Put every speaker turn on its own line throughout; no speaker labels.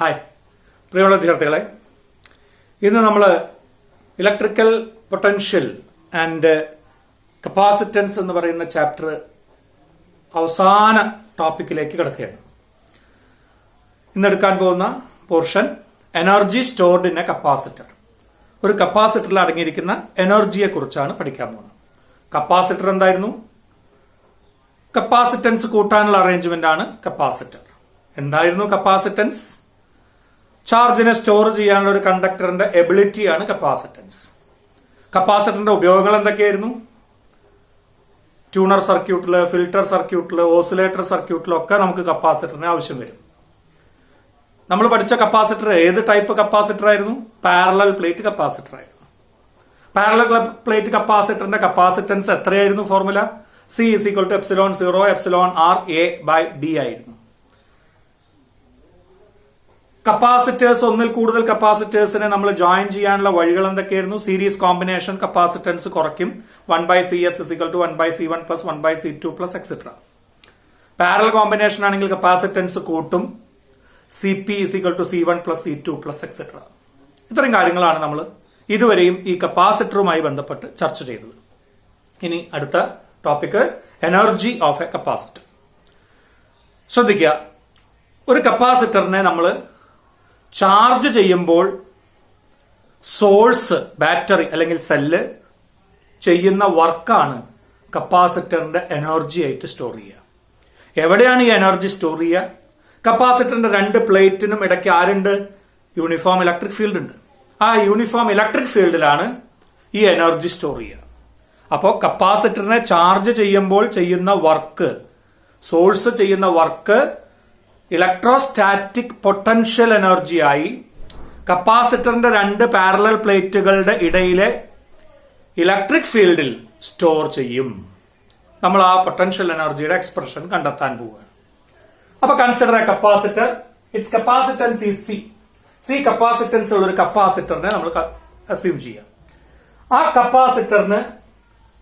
Hi പ്രിയമുള്ള വിദ്യാർത്ഥികളെ, ഇന്ന് നമ്മൾ ഇലക്ട്രിക്കൽ പൊട്ടൻഷ്യൽ ആൻഡ് കപ്പാസിറ്റൻസ് എന്ന് പറയുന്ന ചാപ്റ്റർ അവസാന ടോപ്പിക്കിലേക്ക് കിടക്കുകയാണ്. ഇന്നെടുക്കാൻ പോകുന്ന portion energy stored in a capacitor. ഒരു കപ്പാസിറ്ററിൽ അടങ്ങിയിരിക്കുന്ന എനർജിയെ കുറിച്ചാണ് പഠിക്കാൻ പോകുന്നത്. കപ്പാസിറ്റർ എന്തായിരുന്നു? കപ്പാസിറ്റൻസ് കൂട്ടാനുള്ള അറേഞ്ച്മെന്റ് ആണ് കപ്പാസിറ്റർ. എന്തായിരുന്നു കപ്പാസിറ്റൻസ്? ചാർജിനെ സ്റ്റോർ ചെയ്യാനുള്ള ഒരു കണ്ടക്ടറിന്റെ എബിലിറ്റിയാണ് കപ്പാസിറ്റൻസ്. കപ്പാസിറ്ററിന്റെ ഉപയോഗങ്ങൾ എന്തൊക്കെയായിരുന്നു? ട്യൂണർ സർക്യൂട്ടില്, ഫിൽട്ടർ സർക്യൂട്ടില്, ഓസിലേറ്റർ സർക്യൂട്ടിലൊക്കെ നമുക്ക് കപ്പാസിറ്ററിന് ആവശ്യം വരും. നമ്മൾ പഠിച്ച കപ്പാസിറ്റർ ഏത് ടൈപ്പ് കപ്പാസിറ്റർ ആയിരുന്നു? പാരലൽ പ്ലേറ്റ് കപ്പാസിറ്റർ ആയിരുന്നു. പാരലൽ പ്ലേറ്റ് കപ്പാസിറ്ററിന്റെ കപ്പാസിറ്റൻസ് എത്രയായിരുന്നു? ഫോർമുല C = ε0 εRA/d ആയിരുന്നു. കപ്പാസിറ്റേഴ്സ്, ഒന്നിൽ കൂടുതൽ കപ്പാസിറ്റേഴ്സിനെ നമ്മൾ ജോയിൻ ചെയ്യാനുള്ള വഴികൾ എന്തൊക്കെയായിരുന്നു? സീരീസ് കോമ്പിനേഷൻ കപ്പാസിറ്റൻസ് കുറയ്ക്കും. 1/CS = 1/C1 + 1/C2 + etcetera. Parallel combination ആണെങ്കിൽ കപ്പാസിറ്റൻസ് കൂട്ടും. CP = C1 + C2 + etcetera. ഇത്തരം കാര്യങ്ങളാണ് നമ്മൾ ഇതുവരെയും ഈ കപ്പാസിറ്ററുമായി ബന്ധപ്പെട്ട് ചർച്ച ചെയ്തത്. ഇനി അടുത്ത topic energy of A capacitor. ശ്രദ്ധിക്കുക, ഒരു കപ്പാസിറ്ററിനെ നമ്മൾ ചാർജ് ചെയ്യുമ്പോൾ സോഴ്സ്, ബാറ്ററി അല്ലെങ്കിൽ സെല്ല് ചെയ്യുന്ന വർക്കാണ് കപ്പാസിറ്ററിന്റെ എനർജി ആയിട്ട് സ്റ്റോർ ചെയ്യുക. എവിടെയാണ് ഈ എനർജി സ്റ്റോർ ചെയ്യുക? കപ്പാസിറ്ററിന്റെ രണ്ട് പ്ലേറ്റിനും ഇടയ്ക്ക് ആരുണ്ട്? യൂണിഫോം ഇലക്ട്രിക് ഫീൽഡ് ഉണ്ട്. ആ യൂണിഫോം ഇലക്ട്രിക് ഫീൽഡിലാണ് ഈ എനർജി സ്റ്റോർ ചെയ്യുക. അപ്പോൾ കപ്പാസിറ്ററിനെ ചാർജ് ചെയ്യുമ്പോൾ ചെയ്യുന്ന വർക്ക്, സോഴ്സ് ചെയ്യുന്ന വർക്ക് ഇലക്ട്രോസ്റ്റാറ്റിക് പൊട്ടൻഷ്യൽ എനർജിയായി കപ്പാസിറ്ററിന്റെ രണ്ട് പാരലൽ പ്ലേറ്റുകളുടെ ഇടയിലെ ഇലക്ട്രിക് ഫീൽഡിൽ സ്റ്റോർ ചെയ്യും. നമ്മൾ ആ പൊട്ടൻഷ്യൽ എനർജിയുടെ എക്സ്പ്രഷൻ കണ്ടെത്താൻ പോവുകയാണ്. അപ്പൊ consider A capacitor. It's capacitance is C capacitance ഉള്ള ഒരു കപ്പാസിറ്ററിനെ നമ്മൾ അസ്യൂം ചെയ്യാം. ആ കപ്പാസിറ്ററിന്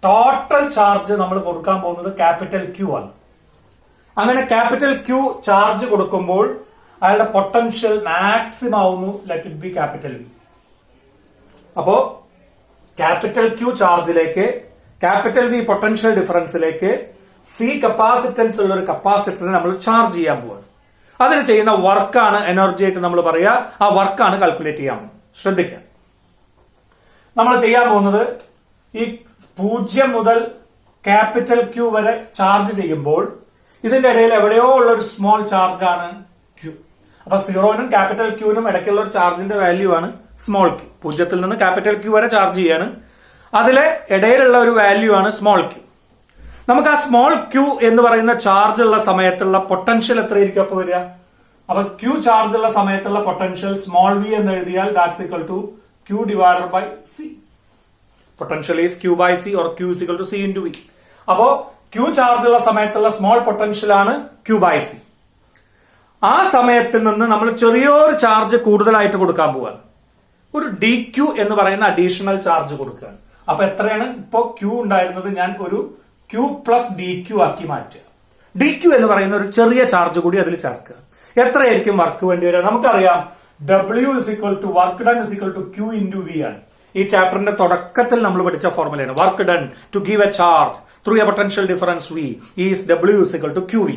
ടോട്ടൽ ചാർജ് നമ്മൾ കൊടുക്കാൻ പോകുന്നത് ക്യാപിറ്റൽ Q ആണ്. അങ്ങനെ ക്യാപിറ്റൽ Q ചാർജ് കൊടുക്കുമ്പോൾ അയാളുടെ പൊട്ടൻഷ്യൽ മാക്സിമം ആവുന്നു. Let it be capital V. അപ്പോ ക്യാപിറ്റൽ Q ചാർജിലേക്ക്, ക്യാപിറ്റൽ V പൊട്ടൻഷ്യൽ ഡിഫറൻസിലേക്ക് C കപ്പാസിറ്റൻസ് ഉള്ള ഒരു കപ്പാസിറ്ററിനെ നമ്മൾ ചാർജ് ചെയ്യാൻ പോവാണ്. അതിന് ചെയ്യുന്ന വർക്കാണ് എനർജി ആയിട്ട് നമ്മൾ പറയുക. ആ വർക്കാണ് കാൽക്കുലേറ്റ് ചെയ്യാൻ പോകുന്നത്. ശ്രദ്ധിക്കാം, നമ്മൾ ചെയ്യാൻ പോകുന്നത് ഈ 0 മുതൽ ക്യാപിറ്റൽ Q വരെ ചാർജ് ചെയ്യുമ്പോൾ ഇതിന്റെ ഇടയിൽ എവിടെയോ ഉള്ള ഒരു സ്മോൾ ചാർജ് ആണ് Q. അപ്പൊ 0നും ക്യാപിറ്റൽ Qനും ഇടയ്ക്കുള്ള ഒരു ചാർജിന്റെ വാല്യൂ ആണ് സ്മോൾ Q. 0 നിന്ന് ക്യാപിറ്റൽ Q വരെ ചാർജ് ചെയ്യാണ്. അതിലെ ഇടയിലുള്ള ഒരു വാല്യൂ ആണ് സ്മോൾ Q. നമുക്ക് ആ സ്മോൾ Q എന്ന് പറയുന്ന ചാർജ് ഉള്ള സമയത്തുള്ള പൊട്ടൻഷ്യൽ എത്രയായിരിക്കും അപ്പൊ വരിക? അപ്പൊ Q ചാർജ് ഉള്ള സമയത്തുള്ള പൊട്ടൻഷ്യൽ സ്മോൾ v എന്ന് എഴുതിയാൽ that's equal to Q/C. Potential is Q/C or Q = C × V. അപ്പോ Q ചാർജ് ഉള്ള സമയത്തുള്ള സ്മോൾ പൊട്ടൻഷ്യൽ ആണ് Q/C. ആ സമയത്തിൽ നിന്ന് നമ്മൾ ചെറിയൊരു ചാർജ് കൂടുതലായിട്ട് കൊടുക്കാൻ പോവാണ്. ഒരു dQ എന്ന് പറയുന്ന അഡീഷണൽ ചാർജ് കൊടുക്കുകയാണ്. അപ്പൊ എത്രയാണ് ഇപ്പോ Q ഉണ്ടായിരുന്നത്? ഞാൻ ഒരു Q + dQ ആക്കി മാറ്റുക. dQ എന്ന് പറയുന്ന ഒരു ചെറിയ ചാർജ് കൂടി അതിൽ ചേർക്കുക. എത്രയായിരിക്കും വർക്ക് വേണ്ടി വരിക? നമുക്കറിയാം W = work done = Q × V ആണ്. ഈ ചാപ്റ്ററിന്റെ തുടക്കത്തിൽ നമ്മൾ പഠിച്ച ഫോർമുലയാണ്. Work done to give a charge through a potential difference V is W = QV.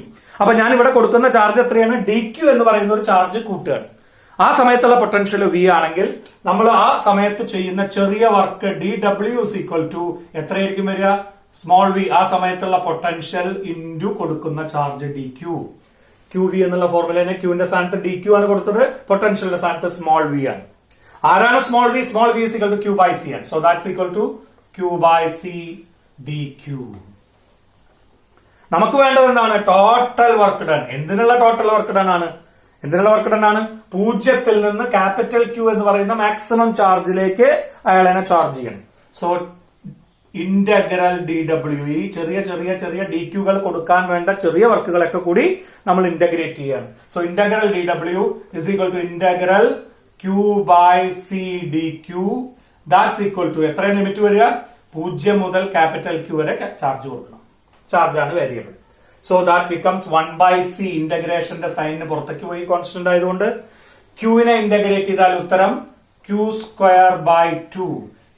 അപ്പൊ ഞാൻ ഇവിടെ കൊടുക്കുന്ന ചാർജ് എത്രയാണ്? dQ എന്ന് പറയുന്ന ഒരു ചാർജ് കൂട്ടുകയാണ്. ആ സമയത്തുള്ള പൊട്ടൻഷ്യൽ V ആണെങ്കിൽ നമ്മൾ ആ സമയത്ത് ചെയ്യുന്ന ചെറിയ വർക്ക് dW = എത്രയായിരിക്കും വരിക? Small v. ആ സമയത്തുള്ള പൊട്ടൻഷ്യൽ ഇൻറ്റു കൊടുക്കുന്ന ചാർജ് dQ. QV എന്നുള്ള ഫോർമുലേനെ Qന്റെ സ്ഥാനത്ത് dQ ആണ് കൊടുത്തത്, പൊട്ടൻഷ്യലിന്റെ സ്ഥാനത്ത് സ്മോൾ v ആണ്. ആരാണ് small v? Small v = Q/C ആണ്. So that's equal to Q/C dQ. നമുക്ക് വേണ്ടത് എന്താണ്? Total work done. എന്തിനുള്ള ടോട്ടൽ വർക്ക് ഡൺ ആണ്? 0 നിന്ന് ക്യാപിറ്റൽ Q എന്ന് പറയുന്ന മാക്സിമം ചാർജിലേക്ക് അയാളെ ചാർജ് ചെയ്യണം. സോ ഇന്റഗ്രൽ dW, ഈ ചെറിയ ചെറിയ ചെറിയ dQകൾ കൊടുക്കാൻ വേണ്ട ചെറിയ വർക്കുകളൊക്കെ കൂടി നമ്മൾ ഇന്റഗ്രേറ്റ് ചെയ്യാണ്. So integral dW = integral Q/C dQ. That's equal to എത്രയാണ് ലിമിറ്റ് വരിക? 0 മുതൽ ക്യാപിറ്റൽ Q വരെ ചാർജ് കൊടുക്കണം. ചാർജാണ് variable. So that becomes 1/c. ഇന്റഗ്രേഷന്റെ സൈനിന് പുറത്തേക്ക് പോയി കോൺസ്റ്റന്റ് ആയതുകൊണ്ട് ക്യൂവിനെ ഇന്റഗ്രേറ്റ് ചെയ്താൽ ഉത്തരം Q square by 2.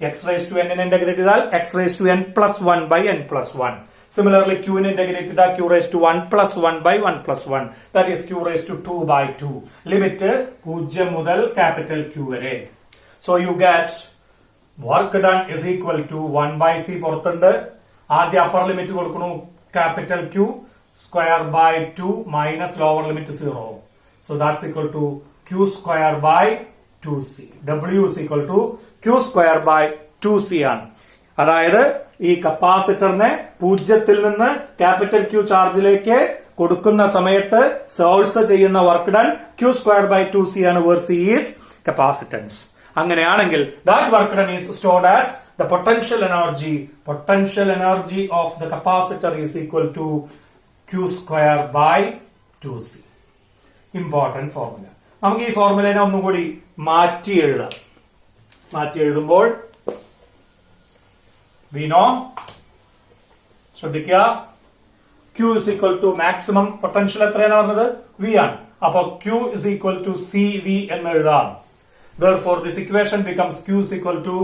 X raise to n integrate ചെയ്താൽ x raise to n plus 1 by n plus 1. Similarly, q in integrate ചെയ്താൽ q raised to 1 plus 1 by 1 plus 1. That is q raised to 2 by 2. Limit 0 മുതൽ capital Q വരെ. So you get work done is equal to 1 by c പുറത്തുണ്ട്. ആദ്യ upper limit കൊടുക്കുന്നു capital Q square by 2 minus lower limit 0. So that's equal to q square by 2c. W is equal to q square by 2c ആണ്. അതായത് ഈ കപ്പാസിറ്ററിനെ 0 നിന്ന് capital Q ചാർജിലേക്ക് കൊടുക്കുന്ന സമയത്ത് source ചെയ്യുന്ന work done Q square by 2c ആണ്, where c is capacitance. അങ്ങനെയാണെങ്കിൽ that work done is stored as the potential energy. Potential energy of the capacitor is equal to Q square by 2c. Important formula. നമുക്ക് ഈ ഫോർമുലേനെ ഒന്നുകൂടി മാറ്റി എഴുതാം. മാറ്റി എഴുതുമ്പോൾ we know, ശ്രദ്ധിക്കുക, Q is equal to maximum potential എത്രയാണ് പറഞ്ഞത്? V ആണ്. അപ്പൊ Q is equal to CV എന്ന് എഴുതാം. Therefore this equation becomes Q is equal to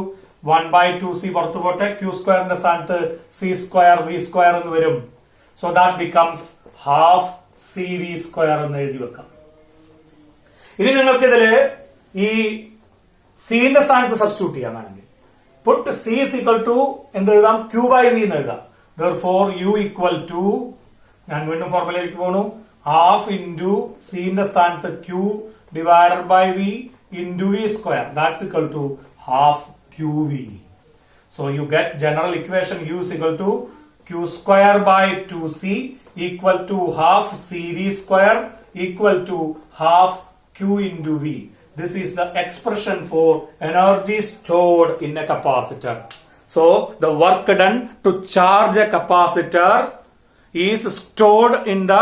1 by 2c പുറത്തു പോട്ടെ, Q സ്ക്വയറിന്റെ സ്ഥാനത്ത് C square V square എന്ന് വരും. So that becomes half CV square എന്ന് എഴുതി വെക്കാം. ഇനി നിങ്ങൾക്ക് ഇതില് ഈ C ന്റെ സ്ഥാനത്ത് സബ്സ്റ്റിറ്റ്യൂട്ട് ചെയ്യാനാണെങ്കിൽ put C is equal to എന്ത് എഴുതാം? Q by V എന്ന് എഴുതാം. Therefore U equal to, ഞാൻ വീണ്ടും ഫോർമുലയിലേക്ക് പോണു, half into C ന്റെ സ്ഥാനത്ത് Q divided by V into V square. That's equal to half QV. So you get general equation U is equal to Q square by 2C equal to half CV square equal to half Q into V. This is the expression for energy stored in a capacitor. So the work done to charge a capacitor is stored in the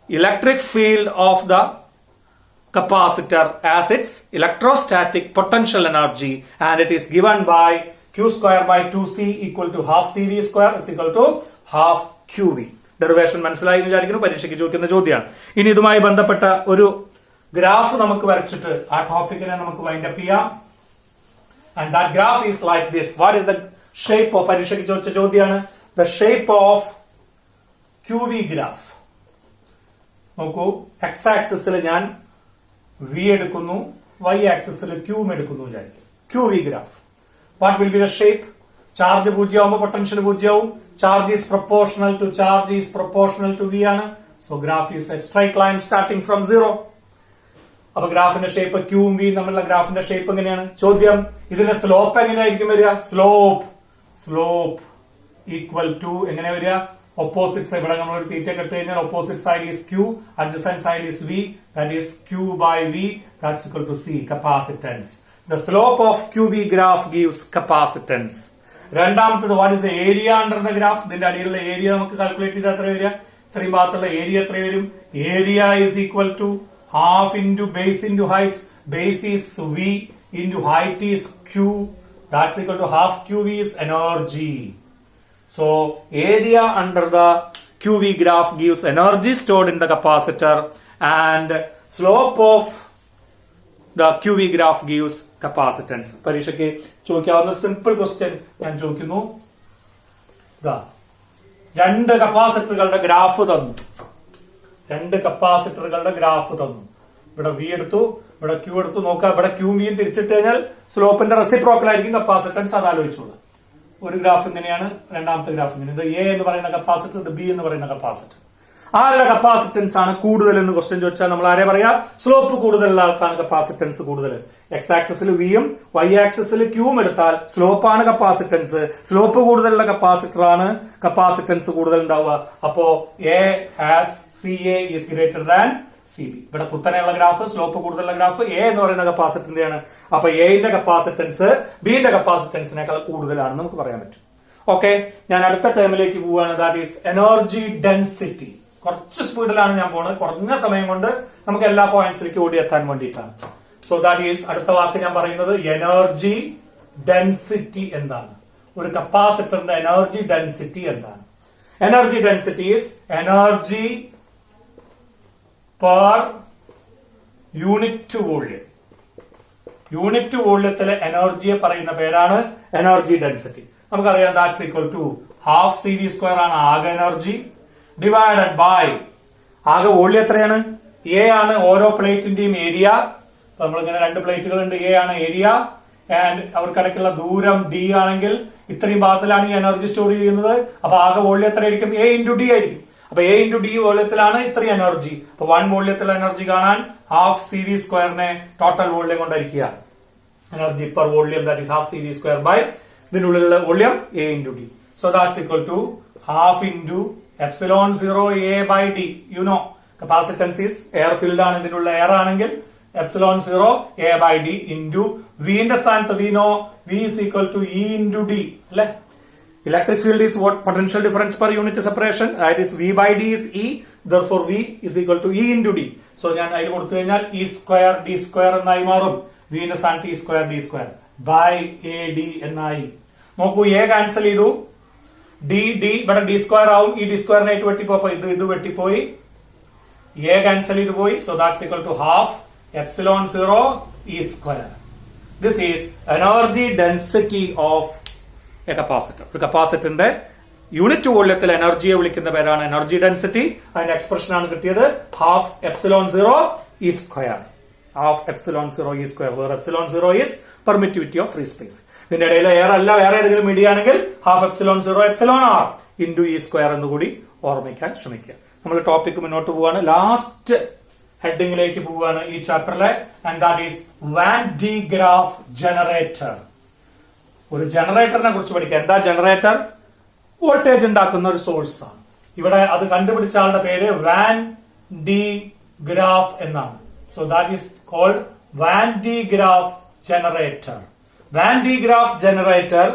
electric field of the capacitor as its electrostatic potential energy, and it is given by Q square by 2C equal to half CV square is equal to half QV. Derivation മനസ്സിലായി എന്ന് വിചാരിക്കുന്നു. പരീക്ഷയ്ക്ക് ചോദിക്കുന്ന ചോദ്യമാണ്. ഇനി ഇതുമായി ബന്ധപ്പെട്ട ഒരു ഗ്രാഫ് നമുക്ക് വരച്ചിട്ട് ആ ടോപ്പിക്കിനെ നമുക്ക് വൈൻഡ് അപ്പ് ചെയ്യാം. And that graph is like this. What is the shape of, പരീക്ഷയ്ക്ക് ചോദിച്ച ചോദ്യമാണ്, the shape of QV graph. നോക്കൂ, എക്സ് ആക്സിസിൽ ഞാൻ V എടുക്കുന്നു, Y ആക്സിസിൽ Q എടുക്കുന്നു വിചാരിക്കും. QV graph. What will be the shape? Charge 0 ആവുമ്പോൾ പൊട്ടൻഷ്യൽ 0 ആവും. Charge is proportional to charge is proportional to V ആണ്. So graph is a straight line starting from 0. അപ്പൊ ഗ്രാഫിന്റെ ഷേപ്പ് ക്യൂവും വിയും തമ്മിലുള്ള ഗ്രാഫിന്റെ ഷേപ്പ് എങ്ങനെയാണ്? ചോദ്യം, ഇതിന്റെ സ്ലോപ്പ് എങ്ങനെയായിരിക്കും വരിക? സ്ലോപ്പ് ഈക്വൽ ടു എങ്ങനെ വരിക? ഓപ്പോസിറ്റ് സൈഡ്, ഇവിടെ നമ്മൾ ഒരു തീറ്റ കെട്ട് കഴിഞ്ഞാൽ opposite side is Q, adjacent side is V, that is Q by V, that's equal to C, capacitance. The slope of QV graph gives capacitance. രണ്ടാമത്തത്, what is the area under the graph? ഇതിന്റെ അടിയിലുള്ള area നമുക്ക് calculate ചെയ്താൽ എത്ര വരിക? ഇത്രയും ഭാഗത്തുള്ള area എത്ര വരും? Area is equal to half into base into height. Base is V into height is Q. That's equal to half QV is energy. So area under the QV graph gives energy stored in the capacitor, and slope of the QV graph gives capacitance. പരീക്ഷയ്ക്ക് ചോദിക്കാവുന്ന simple question ഞാൻ ചോദിക്കുന്നു. രണ്ട് കപ്പാസിറ്ററുകളുടെ graph തന്നു. ഇവിടെ V എടുത്തു, ഇവിടെ Q എടുത്തു. നോക്കാം, ഇവിടെ Q വിയും തിരിച്ചിട്ട് കഴിഞ്ഞാൽ സ്ലോപ്പിന്റെ റെസിപ്രോക്കൽ ആയിരിക്കും കപ്പാസിറ്റൻസ്. അത് ആലോചിച്ചോളൂ. ഒരു ഗ്രാഫ് ഇങ്ങനെയാണ്, രണ്ടാമത്തെ ഗ്രാഫ് ഇങ്ങനെ. ഇത് A എന്ന് പറയുന്ന കപ്പാസിറ്റർ, ഇത് B എന്ന് പറയുന്ന കപ്പാസിറ്റർ. ആരുടെ കപ്പാസിറ്റൻസ് ആണ് കൂടുതൽ എന്ന് ക്വസ്റ്റ്യൻ ചോദിച്ചാൽ നമ്മൾ ആരെ പറയാ? സ്ലോപ്പ് കൂടുതലുള്ള ആൾക്കാണ് കപ്പാസിറ്റൻസ് കൂടുതൽ. എക്സ് ആക്സിസിൽ വിയും Y ആക്സിസിൽ ക്യൂവും എടുത്താൽ സ്ലോപ്പാണ് കപ്പാസിറ്റൻസ്. സ്ലോപ്പ് കൂടുതലുള്ള കപ്പാസിറ്റർ ആണ് കപ്പാസിറ്റൻസ് കൂടുതൽ ഉണ്ടാവുക. അപ്പോ CA is greater than CB. ഇവിടെ കുത്തനെയുള്ള ഗ്രാഫ്, സ്ലോപ്പ് കൂടുതലുള്ള ഗ്രാഫ് A എന്ന് പറയുന്ന കപ്പാസിറ്ററിന്റെയാണ്. അപ്പൊ എന്റെ കപ്പാസിറ്റൻസ് ബിന്റെ കപ്പാസിറ്റൻസിനേക്കാൾ കൂടുതലാണെന്ന് നമുക്ക് പറയാൻ പറ്റും. ഓക്കെ, ഞാൻ അടുത്ത ടേമിലേക്ക് പോവുകയാണ്. That is energy density. കുറച്ച് സ്പീഡിലാണ് ഞാൻ പോകുന്നത്. കുറഞ്ഞ സമയം കൊണ്ട് നമുക്ക് എല്ലാ പോയിന്റ്സിലേക്ക് ഓടിയെത്താൻ വേണ്ടിയിട്ടാണ്. സോ ദാറ്റ് ഈസ്, അടുത്ത വാക്ക് ഞാൻ പറയുന്നത് എനർജി ഡെൻസിറ്റി എന്താണ്? ഒരു കപ്പാസിറ്ററിന്റെ എനർജി ഡെൻസിറ്റി എന്താണ്? Energy density is energy per unit volume. Unit വോള്യത്തിലെ എനർജിയെ പറയുന്ന പേരാണ് എനർജി ഡെൻസിറ്റി. നമുക്കറിയാം that's equal to half C V square ആണ് ആകെ എനർജി ഡിവൈഡഡ് ബൈ ആകെ വോള്യം എത്രയാണ്? എ ആണ് ഓരോ പ്ലേറ്റിന്റെയും ഏരിയ. നമ്മളിങ്ങനെ രണ്ട് പ്ലേറ്റുകൾ ഉണ്ട്, എ ആണ് ഏരിയ ആൻഡ് അവർക്കിടയ്ക്കുള്ള ദൂരം ഡി ആണെങ്കിൽ ഇത്രയും ഭാഗത്തിലാണ് ഈ എനർജി സ്റ്റോർ ചെയ്യുന്നത്. അപ്പൊ ആകെ വോള്യം എത്രയായിരിക്കും? എ ഇൻറ്റു ഡി ആയിരിക്കും. അപ്പൊ എ ഇൻറ്റു ഡി വോള്യത്തിലാണ് ഇത്രയും എനർജി. അപ്പൊ 1 വോള്യത്തിലെ എനർജി കാണാൻ ഹാഫ് സി വി സ്ക്വയറിനെ ടോട്ടൽ വോള്യം കൊണ്ടായിരിക്കുക. Energy per volume that is half C V square by ഇതിനുള്ളിലുള്ള volume A into D. So that's equal to half into epsilon 0 A by D. You know capacitance is air field ആണ്, ഇതിനുള്ള air ആണെങ്കിൽ epsilon 0 A by D into വിന്റെ സ്ഥാനത്ത് V no V is equal to E into D അല്ലെ. Electric field is what? Potential difference per unit separation. That is V by D is E. Therefore, V is equal to E into D. So, ഞാൻ അതിൽ കൊടുത്തു കഴിഞ്ഞാൽ E square D square എന്നായി മാറും. V ന്റെ സ്ഥാനത്ത് E square D square by AD എന്നായി. നോക്കൂ, A ക്യാൻസൽ ചെയ്തു, D ഇവിടെ D square ആവും. ഈ D square നായിട്ട് വെട്ടിപ്പോയി, ഇത് വെട്ടിപ്പോയി, A ക്യാൻസൽ ചെയ്തു പോയി. So, that's equal to half epsilon 0 E square. This is energy density of a capacitor. ഒരു കപ്പാസിറ്ററിന്റെ യൂണിറ്റ് വോള്യത്തിൽ എനർജിയെ വിളിക്കുന്ന പേരാണ് എനർജി ഡെൻസിറ്റി. അതിന്റെ എക്സ്പ്രഷൻ ആണ് കിട്ടിയത് half epsilon 0 E square. Half epsilon 0 E square, where epsilon 0 is permittivity of free space. ഇതിന്റെ ഇടയിൽ air അല്ല, വേറെ ഏതെങ്കിലും മീഡിയ ആണെങ്കിൽ half epsilon 0 epsilon R into E square എന്ന് കൂടി ഓർമ്മിക്കാൻ ശ്രമിക്കുക. നമ്മൾ ടോപ്പിക് മുന്നോട്ട് പോവാണ്. ലാസ്റ്റ് ഹെഡിങ്ങിലേക്ക് പോവുകയാണ് ഈ ചാപ്റ്ററിലെ. And that is Van de Graaff generator. ഒരു ജനറേറ്ററിനെ കുറിച്ച് പഠിക്കുക. എന്താ ജനറേറ്റർ? വോൾട്ടേജ് ഉണ്ടാക്കുന്ന ഒരു സോഴ്സ് ആണ്. ഇവിടെ അത് കണ്ടുപിടിച്ച ആളുടെ പേര് വാൻ ഡി ഗ്രാഫ് എന്നാണ്. So that is called Van de Graaff generator. Van de Graaff generator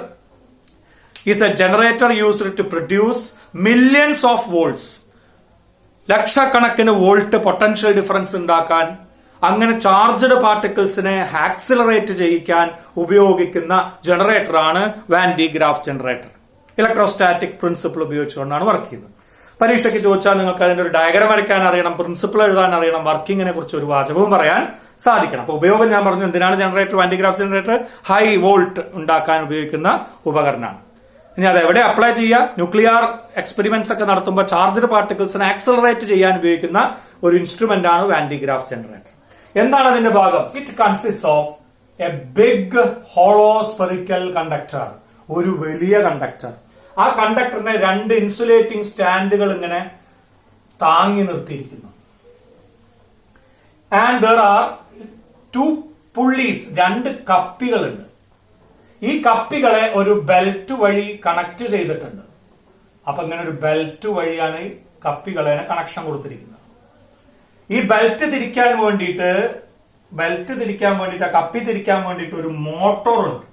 is a generator used to produce millions of volts. ലക്ഷക്കണക്കിന് വോൾട്ട് പൊട്ടൻഷ്യൽ ഡിഫറൻസ് ഉണ്ടാക്കാൻ, അങ്ങനെ ചാർജ്ഡ് പാർട്ടിക്കിൾസിനെ ആക്സിലറേറ്റ് ചെയ്യിക്കാൻ ഉപയോഗിക്കുന്ന ജനറേറ്ററാണ് Van de Graaff generator. Electrostatic principle ഉപയോഗിച്ചുകൊണ്ടാണ് work ചെയ്യുന്നത്. പരീക്ഷയ്ക്ക് ചോദിച്ചാൽ നിങ്ങൾക്ക് അതിന്റെ ഒരു ഡയഗ്രം വരയ്ക്കാൻ അറിയണം, പ്രിൻസിപ്പിൾ എഴുതാൻ അറിയണം, വർക്കിങ്ങിനെ കുറിച്ച് ഒരു വാചകവും പറയാൻ സാധിക്കണം. അപ്പൊ ഉപയോഗം ഞാൻ പറഞ്ഞു. എന്തിനാണ് generator? Van de Graaff generator high volt ഉണ്ടാക്കാൻ ഉപയോഗിക്കുന്ന ഉപകരണമാണ്. ഇനി അത് എവിടെ അപ്ലൈ ചെയ്യുക? ന്യൂക്ലിയർ എക്സ്പെരിമെന്റ്സ് ഒക്കെ നടത്തുമ്പോൾ ചാർജ്ഡ് പാർട്ടിക്കിൾസിനെ ആക്സിലറേറ്റ് ചെയ്യാൻ ഉപയോഗിക്കുന്ന ഒരു ഇൻസ്ട്രുമെന്റ് ആണ് വാൻ ഡി ഗ്രാഫ് ജനറേറ്റർ. എന്താണ് അതിന്റെ ഭാഗം? It consist of a big hollow spherical conductor. ഒരു വലിയ കണ്ടക്ടർ. ആ കണ്ടക്ടറിനെ 2 ഇൻസുലേറ്റിംഗ് സ്റ്റാൻഡുകൾ ഇങ്ങനെ താങ്ങി നിർത്തിയിരിക്കുന്നു. ആൻഡ് ദർ ആർ 2 പുള്ളീസ്, 2 കപ്പികളുണ്ട്. ഈ കപ്പികളെ ഒരു ബെൽറ്റ് വഴി കണക്ട് ചെയ്തിട്ടുണ്ട്. അപ്പൊ ഇങ്ങനെ ഒരു ബെൽറ്റ് വഴിയാണ് ഈ കപ്പികളെ കണക്ഷൻ കൊടുത്തിരിക്കുന്നത്. ഈ ബെൽറ്റ് തിരിക്കാൻ വേണ്ടിയിട്ട് ആ കപ്പി തിരിക്കാൻ വേണ്ടിയിട്ട് ഒരു മോട്ടോറുണ്ട്.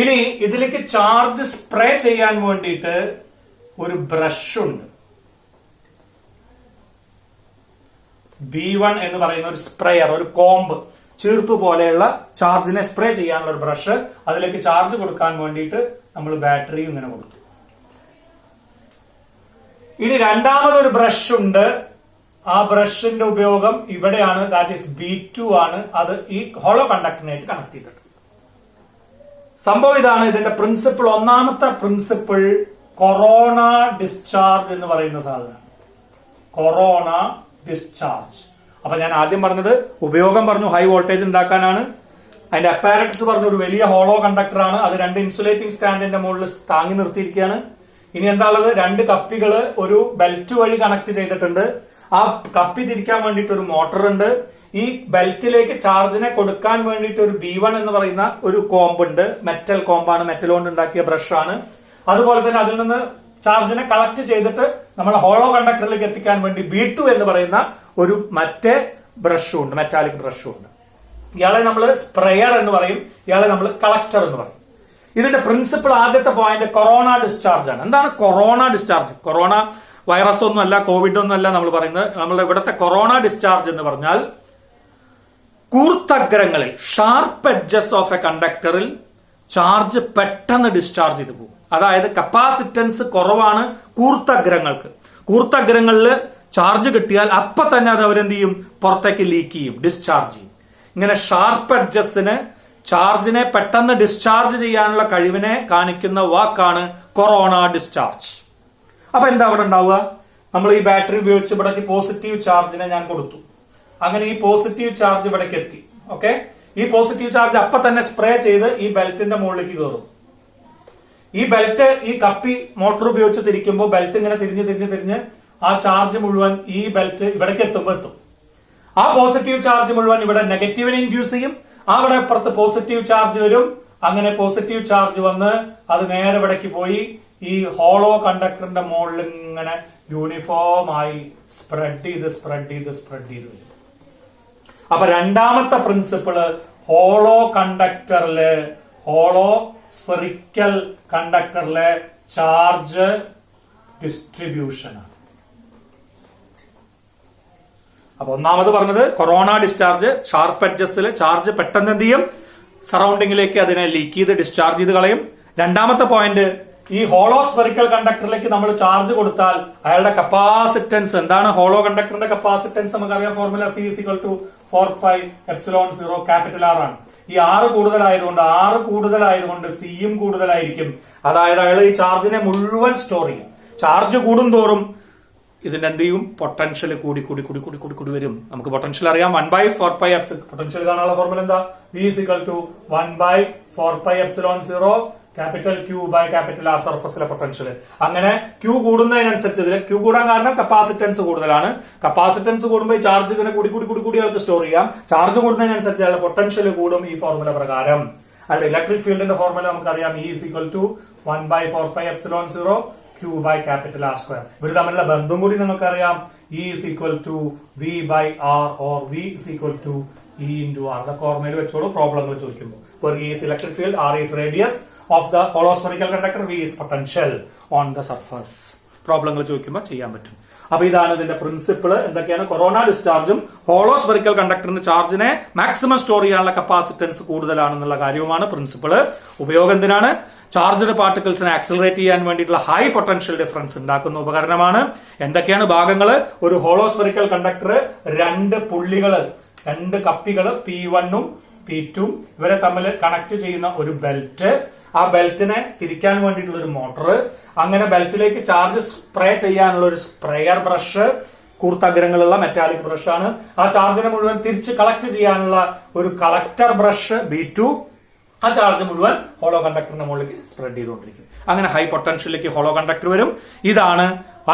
ഇനി ഇതിലേക്ക് ചാർജ് സ്പ്രേ ചെയ്യാൻ വേണ്ടിയിട്ട് ഒരു ബ്രഷ് ഉണ്ട്. B1 എന്ന് പറയുന്ന ഒരു സ്പ്രേയർ, ഒരു കോമ്പ്, ചീർപ്പ് പോലെയുള്ള ചാർജിനെ സ്പ്രേ ചെയ്യാനുള്ള ഒരു ബ്രഷ്. അതിലേക്ക് ചാർജ് കൊടുക്കാൻ വേണ്ടിയിട്ട് നമ്മൾ ബാറ്ററി ഇങ്ങനെ കൊടുത്തു. ഇനി രണ്ടാമതൊരു ബ്രഷ് ഉണ്ട്. ആ ബ്രഷിന്റെ ഉപയോഗം ഇവിടെയാണ്. ദാറ്റ് ഈസ് B2 ആണ്. അത് ഈ ഹോളോ കണ്ടക്ടറിനായിട്ട് കണക്ട് ചെയ്തിട്ട്. സംഭവം ഇതാണ് ഇതിന്റെ പ്രിൻസിപ്പിൾ. ഒന്നാമത്തെ പ്രിൻസിപ്പിൾ കൊറോണ ഡിസ്ചാർജ് എന്ന് പറയുന്ന സാധനമാണ്. Corona discharge. അപ്പൊ ഞാൻ ആദ്യം പറഞ്ഞത് ഉപയോഗം പറഞ്ഞു ഹൈ വോൾട്ടേജ് ഉണ്ടാക്കാനാണ്. അതിന്റെ അപ്പാരറ്റസ് പറഞ്ഞു ഒരു വലിയ ഹോളോ കണ്ടക്ടർ ആണ്. അത് 2 ഇൻസുലേറ്റിംഗ് സ്റ്റാൻഡിന്റെ മുകളിൽ താങ്ങി നിർത്തിയിരിക്കുകയാണ്. ഇനി എന്താ ഉള്ളത്? 2 കപ്പികള് ഒരു ബെൽറ്റ് വഴി കണക്ട് ചെയ്തിട്ടുണ്ട്. ആ കപ്പി തിരിക്കാൻ വേണ്ടിയിട്ട് ഒരു മോട്ടർ ഉണ്ട്. ഈ ബെൽറ്റിലേക്ക് ചാർജിനെ കൊടുക്കാൻ വേണ്ടിയിട്ട് ഒരു B1 എന്ന് പറയുന്ന ഒരു കോമ്പ് ഉണ്ട്. മെറ്റൽ കോമ്പാണ്, മെറ്റൽ കൊണ്ട് ഉണ്ടാക്കിയ ബ്രഷ് ആണ്. അതുപോലെ തന്നെ അതിൽ നിന്ന് ചാർജിനെ കളക്ട് ചെയ്തിട്ട് നമ്മൾ ഹോളോ കണ്ടക്ടറിലേക്ക് എത്തിക്കാൻ വേണ്ടി B2 എന്ന് പറയുന്ന ഒരു മറ്റേ ബ്രഷും ഉണ്ട്, മെറ്റാലിക് ബ്രഷും ഉണ്ട്. ഇയാളെ നമ്മൾ സ്പ്രെയർ എന്ന് പറയും, ഇയാളെ നമ്മൾ കളക്ടർ എന്ന് പറയും. ഇതിന്റെ പ്രിൻസിപ്പിൾ ആദ്യത്തെ പോയിന്റ് കൊറോണ ഡിസ്ചാർജ് ആണ്. എന്താണ് കൊറോണ ഡിസ്ചാർജ്? കൊറോണ വൈറസ് ഒന്നും അല്ല, കോവിഡ് ഒന്നും അല്ല നമ്മൾ പറയുന്നത്. നമ്മളുടെ ഇവിടുത്തെ കൊറോണ ഡിസ്ചാർജ് എന്ന് പറഞ്ഞാൽ കൂർത്തഗ്രങ്ങളിൽ, ഷാർപ്പ് എഡ്ജസ് ഓഫ് എ കണ്ടക്ടറിൽ ചാർജ് പെട്ടെന്ന് ഡിസ്ചാർജ് ചെയ്തു പോകും. അതായത് കപ്പാസിറ്റൻസ് കുറവാണ് കൂർത്തഗ്രങ്ങൾക്ക്. കൂർത്തഗ്രങ്ങളിൽ ചാർജ് കിട്ടിയാൽ അപ്പൊ തന്നെ അത് അവരെന്ത് ചെയ്യും, പുറത്തേക്ക് ലീക്ക് ചെയ്യും, ഡിസ്ചാർജ് ചെയ്യും. ഇങ്ങനെ ഷാർപ്പ് എഡ്ജസിന് ചാർജിനെ പെട്ടെന്ന് ഡിസ്ചാർജ് ചെയ്യാനുള്ള കഴിവിനെ കാണിക്കുന്ന വാക്കാണ് കൊറോണ ഡിസ്ചാർജ്. അപ്പൊ എന്താ അവിടെ ഉണ്ടാവുക, നമ്മൾ ഈ ബാറ്ററി ഉപയോഗിച്ച് ഇവിടേക്ക് പോസിറ്റീവ് ചാർജിനെ ഞാൻ കൊടുത്തു. അങ്ങനെ ഈ പോസിറ്റീവ് ചാർജ് ഇവിടേക്ക് എത്തി. ഓക്കെ, ഈ പോസിറ്റീവ് ചാർജ് അപ്പൊ തന്നെ സ്പ്രേ ചെയ്ത് ഈ ബെൽറ്റിന്റെ മുകളിലേക്ക് കയറും. ഈ ബെൽറ്റ് ഈ കപ്പി മോട്ടോർ ഉപയോഗിച്ച് തിരിക്കുമ്പോൾ ബെൽറ്റ് ഇങ്ങനെ തിരിഞ്ഞ് ആ ചാർജ് മുഴുവൻ ഈ ബെൽറ്റ് ഇവിടേക്ക് എത്തും. ആ പോസിറ്റീവ് ചാർജ് മുഴുവൻ ഇവിടെ നെഗറ്റീവിനെ ഇൻഡ്യൂസ് ചെയ്യും. അവിടെ അപ്പുറത്ത് പോസിറ്റീവ് ചാർജ് വരും. അങ്ങനെ പോസിറ്റീവ് ചാർജ് വന്ന് അത് നേരെ ഇവിടേക്ക് പോയി ഈ ഹോളോ കണ്ടക്ടറിന്റെ മുകളിൽ ഇങ്ങനെ യൂണിഫോം ആയി സ്പ്രെഡ് ചെയ്ത് വരും. അപ്പൊ രണ്ടാമത്തെ പ്രിൻസിപ്പിള് ഹോളോ സ്ഫെറിക്കൽ കണ്ടക്ടറിലെ ചാർജ് ഡിസ്ട്രിബ്യൂഷനാണ്. അപ്പൊ ഒന്നാമത് പറഞ്ഞത് കൊറോണ ഡിസ്ചാർജ്, ഷാർപ്പ് എഡ്ജസിൽ ചാർജ് പെട്ടെന്ന് എന്ത് ചെയ്യും, സറൗണ്ടിങ്ങിലേക്ക് അതിനെ ലീക്ക് ചെയ്ത് ഡിസ്ചാർജ് ചെയ്ത് കളയും. രണ്ടാമത്തെ പോയിന്റ്, ഈ ഹോളോ സ്ഫെറിക്കൽ കണ്ടക്ടറിലേക്ക് നമ്മൾ ചാർജ് കൊടുത്താൽ അയാളുടെ കപ്പാസിറ്റൻസ് എന്താണ്, ഹോളോ കണ്ടക്ടറിന്റെ കപ്പാസിറ്റൻസ് നമുക്കറിയാം, ഫോർമുല C = 4πε0 ക്യാപിറ്റൽ R ആണ്. ഈ R കൂടുതലായതുകൊണ്ട് സിയും കൂടുതലായിരിക്കും. അതായത് അയാൾ ഈ ചാർജിനെ മുഴുവൻ സ്റ്റോർ ചെയ്യും. ചാർജ് കൂടുന്തോറും ഇതിന്റെ എന്ത് ചെയ്യും, പൊട്ടൻഷ്യൽ കൂടി വരും. നമുക്ക് പൊട്ടൻഷ്യൽ അറിയാം, 1/4πε. പൊട്ടൻഷ്യൽ കാണാനുള്ള ഫോർമുല എന്താ, V = 1/4πε0 ക്യാപിറ്റൽ Q/R സർഫസിലെ പൊട്ടൻഷ്യൽ. അങ്ങനെ Q കൂടുന്നതിനനുസരിച്ച് ഇതിൽ Q കൂടാൻ കാരണം കപ്പാസിറ്റൻസ് കൂടുതലാണ്. കപ്പാസിറ്റൻസ് കൂടുമ്പോൾ ഈ ചാർജ് ഇങ്ങനെ കൂടി അവർക്ക് സ്റ്റോർ ചെയ്യാം. ചാർജ് കൂടുന്നതിനനുസരിച്ച് അയാളുടെ പൊട്ടൻഷ്യൽ കൂടും ഈ ഫോർമുല പ്രകാരം. അല്ല, ഇലക്ട്രിക് ഫീൽഡിന്റെ ഫോർമുല നമുക്കറിയാം, E = 1/4πε0 Q/R². ഇവർ തമ്മിലുള്ള ബന്ധം കൂടി നിങ്ങൾക്കറിയാം, E = V/R or V = E × R. അതൊക്കെ ഓർമ്മയിൽ വെച്ചോളൂ പ്രോബ്ലങ്ങൾ ചോദിക്കുമ്പോൾ. E is electric field, R is radius of the hollow spherical conductor, V is potential on the surface. പ്രോബ്ലങ്ങൾ ചോദിക്കുമ്പോൾ ചെയ്യാൻ പറ്റും. അപ്പൊ ഇതാണ് ഇതിന്റെ പ്രിൻസിപ്പിൾ. എന്തൊക്കെയാണ്, കൊറോണ ഡിസ്ചാർജും ഹോളോ സ്ഫെറിക്കൽ കണ്ടക്ടറിന് ചാർജിനെ മാക്സിമം സ്റ്റോർ ചെയ്യാനുള്ള കപ്പാസിറ്റൻസ് കൂടുതലാണെന്നുള്ള കാര്യവുമാണ് പ്രിൻസിപ്പിള്. ഉപയോഗം എന്തിനാണ്, ചാർജഡ് പാർട്ടിക്കിൾസിനെ ആക്സിലറേറ്റ് ചെയ്യാൻ വേണ്ടിയിട്ടുള്ള ഹൈ പൊട്ടൻഷ്യൽ ഡിഫറൻസ് ഉണ്ടാക്കുന്ന ഉപകരണമാണ്. എന്തൊക്കെയാണ് ഭാഗങ്ങൾ, ഒരു ഹോളോ സ്ഫെറിക്കൽ കണ്ടക്ടർ, രണ്ട് കപ്പികള് P1ഉം P2ഉം ഇവരെ തമ്മിൽ കണക്ട് ചെയ്യുന്ന ഒരു ബെൽറ്റ്, ആ ബെൽറ്റിനെ തിരിക്കാൻ വേണ്ടിയിട്ടുള്ള ഒരു മോട്ടോർ, അങ്ങനെ ബെൽറ്റിലേക്ക് ചാർജ് സ്പ്രേ ചെയ്യാനുള്ള ഒരു സ്പ്രേയർ ബ്രഷ്, കൂർത്തഗ്രങ്ങളുള്ള മെറ്റാലിക് ബ്രഷ് ആണ്. ആ ചാർജിനെ മുഴുവൻ തിരിച്ച് കളക്ട് ചെയ്യാനുള്ള ഒരു കളക്ടർ ബ്രഷ് B2. ആ ചാർജ് മുഴുവൻ ഹോളോ കണ്ടക്ടറിന്റെ മുകളിലേക്ക് സ്പ്രെഡ് ചെയ്തുകൊണ്ടിരിക്കും. അങ്ങനെ ഹൈ പൊട്ടൻഷ്യലിലേക്ക് ഹോളോ കണ്ടക്ടർ വരും. ഇതാണ്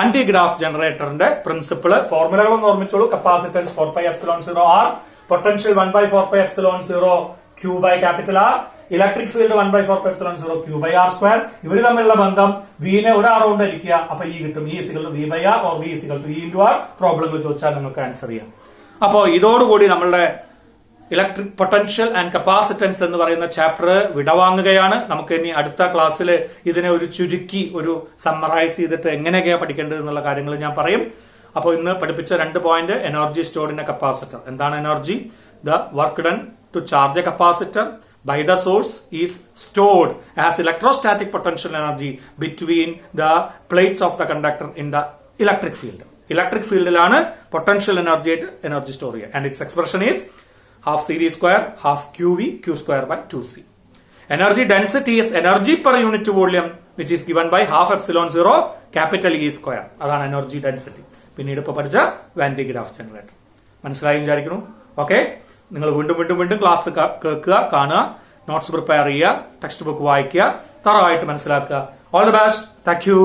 ആന്റിഗ്രാഫ് ജനറേറ്ററിന്റെ പ്രിൻസിപ്പിള്. ഫോർമുലകളൊന്നും ഓർമ്മിച്ചോളൂ. Capacitance 4πε0R, potential 1/4πε0 Q/R, electric field 1/4πε0 Q/R². ഇവർ തമ്മിലുള്ള ബന്ധം, വിനെ ഒരു R കൊണ്ട് ഹരിക്കുക, അപ്പൊ E കിട്ടും. E = V/R or V = E × R. പ്രോബ്ലങ്ങൾ ചോദിച്ചാൽ നിങ്ങൾക്ക് ആൻസർ ചെയ്യാം. അപ്പോ ഇതോടുകൂടി നമ്മളുടെ ഇലക്ട്രിക് പൊട്ടൻഷ്യൽ ആൻഡ് കപ്പാസിറ്റൻസ് എന്ന് പറയുന്ന ചാപ്റ്റർ വിടവാങ്ങുകയാണ്. നമുക്ക് ഇനി അടുത്ത ക്ലാസ്സിൽ ഇതിനെ ഒരു ചുരുക്കി ഒരു സമ്മറൈസ് ചെയ്തിട്ട് എങ്ങനെയൊക്കെയാണ് പഠിക്കേണ്ടത് എന്നുള്ള കാര്യങ്ങൾ ഞാൻ പറയും. അപ്പോൾ ഇന്ന് പഠിപ്പിച്ച 2 point, energy stored in a capacitor. എന്താണ് energy? The work done to charge a capacitor by the source is stored as electrostatic potential energy between the plates of the conductor in the electric field. Electric ഫീൽഡിലാണ് potential energy ആയിട്ട് energy store ചെയ്യുക. And its expression is ½ CV², Q²/2C. Energy density is energy per unit volume which is given by ½ E². അതാണ് energy density. പിന്നീട് ഇപ്പൊ പഠിച്ച van de Graaff generator. മനസ്സിലായി വിചാരിക്കുന്നു. Okay, നിങ്ങൾ വീണ്ടും ക്ലാസ് കേൾക്കുക, കാണുക, നോട്ട്സ് പ്രിപ്പയർ ചെയ്യുക, ടെക്സ്റ്റ് ബുക്ക് വായിക്കുക, തറവായിട്ട് മനസ്സിലാക്കുക. All the best. Thank you.